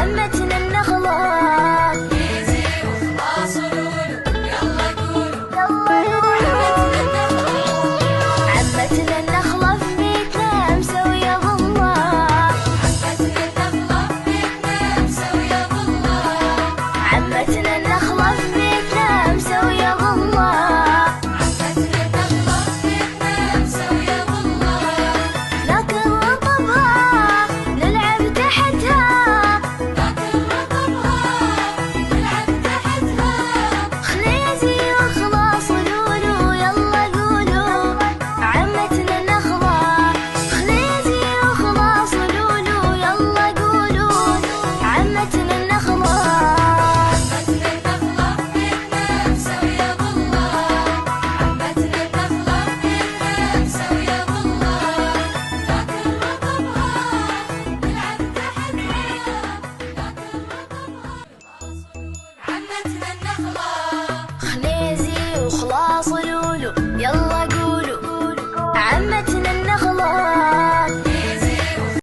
عمتنا النخلة خنيزي وخلاص لولو يلا قولوا عمتنا النخلة. عمتنا النخلة في بيتنا مسوية ظلة عمتنا النخلة في بيتنا مسوية ظلة. عمتنا النخلة في بيتنا مسوية ظلة عمتنا النخلة في بيتنا مسوية ظلة. ناكل رطبها نلعب تحتها ناكل رطبها نلعب تحتها. خنيزي وخلاص لولو يلا قولوا عمتنا النخلة خنيزي وخلاص لولو يلا قولوا عمتنا النخلة عمتنا النخلة في بيتنا مسوية ظلة. عمتنا النخلة في بيتنا مسوية ظلة. ناكل رطبها نلعب تحتها. ناكل رطبها. عمتنا النخلة خنيزي وخلاص لولو يلا قولوا عمتنا